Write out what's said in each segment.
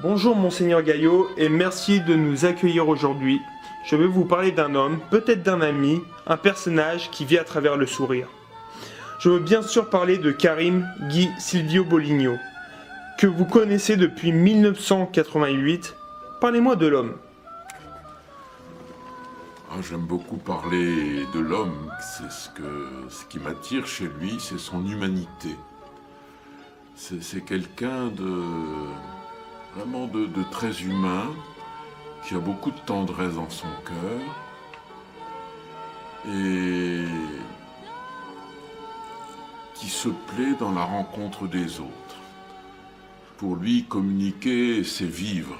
Bonjour Monseigneur Gaillot et merci de nous accueillir aujourd'hui. Je vais vous parler d'un homme, peut-être d'un ami, un personnage qui vit à travers le sourire. Je veux bien sûr parler de Karim Guy Silvio Boligno, que vous connaissez depuis 1988. Parlez-moi de l'homme. J'aime beaucoup parler de l'homme, ce qui m'attire chez lui, c'est son humanité. C'est quelqu'un vraiment de très humain, qui a beaucoup de tendresse dans son cœur et qui se plaît dans la rencontre des autres. Pour lui, communiquer, c'est vivre.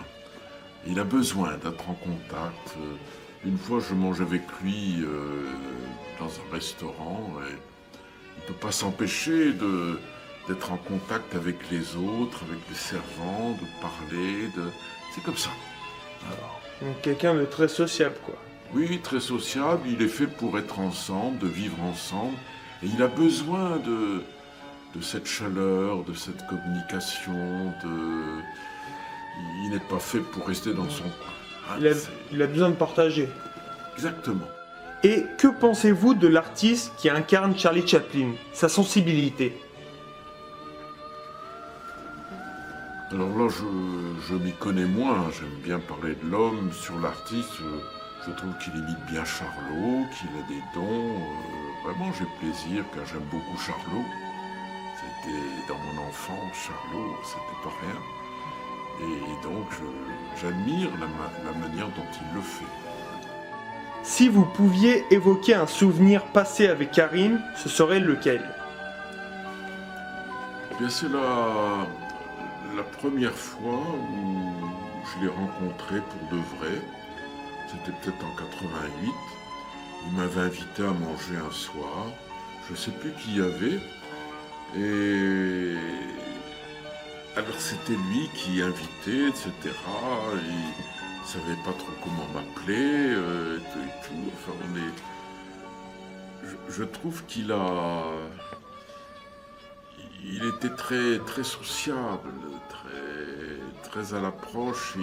Il a besoin d'être en contact. Une fois, je mange avec lui dans un restaurant et il ne peut pas s'empêcher d'être en contact avec les autres, avec les servants, de parler, c'est comme ça. Alors, Donc quelqu'un de très sociable, quoi. oui, très sociable, il est fait pour être ensemble, de vivre ensemble, et il a besoin de cette chaleur, de cette communication, il n'est pas fait pour rester dans son coin. Il a besoin de partager. Exactement. Et que pensez-vous de l'artiste qui incarne Charlie Chaplin, sa sensibilité? Alors là, je m'y connais moins, j'aime bien parler de l'homme. Sur l'artiste, je trouve qu'il imite bien Charlot, qu'il a des dons. Vraiment, j'ai plaisir, car j'aime beaucoup Charlot. C'était dans mon enfance, Charlot, c'était pas rien. Et donc, j'admire la manière dont il le fait. Si vous pouviez évoquer un souvenir passé avec Karim, ce serait lequel? Eh bien, c'est la première fois où je l'ai rencontré pour de vrai. C'était peut-être en 88. Il m'avait invité à manger un soir. Je ne sais plus qui y avait. Et alors c'était lui qui invitait, etc. Il ne savait pas trop comment m'appeler, et tout. Enfin, je trouve il était très, très sociable, très à l'approche.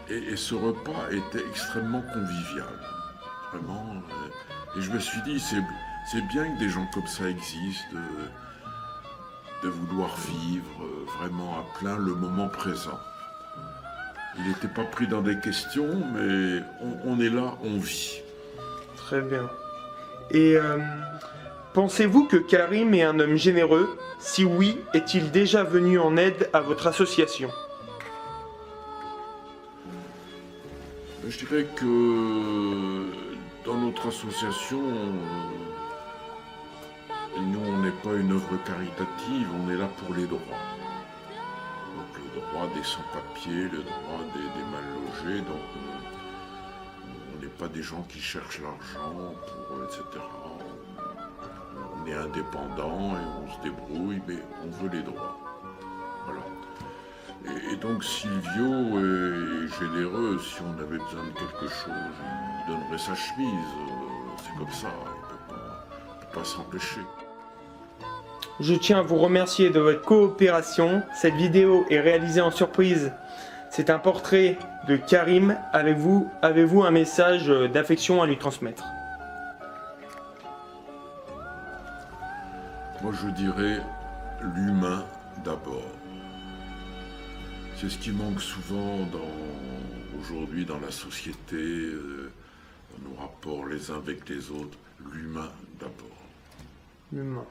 Et ce repas était extrêmement convivial. Vraiment. Et je me suis dit, c'est bien que des gens comme ça existent, de vouloir vivre vraiment à plein le moment présent. Il n'était pas pris dans des questions, mais on est là, on vit. Très bien. Et pensez-vous que Karim est un homme généreux? Si oui, est-il déjà venu en aide à votre association? Je dirais que dans notre association, nous, on n'est pas une œuvre caritative, on est là pour les droits. Donc le droit des sans-papiers, le droit des mal logés, donc on n'est pas des gens qui cherchent l'argent, etc. On est indépendant et on se débrouille, mais on veut les droits. Voilà. Et donc Silvio est généreux, si on avait besoin de quelque chose, il donnerait sa chemise, c'est comme ça, il ne peut pas s'empêcher. Je tiens à vous remercier de votre coopération. Cette vidéo est réalisée en surprise. C'est un portrait de Karim. Avez-vous un message d'affection à lui transmettre? Moi je dirais l'humain d'abord. C'est ce qui manque souvent aujourd'hui dans la société, dans nos rapports les uns avec les autres. L'humain d'abord. L'humain.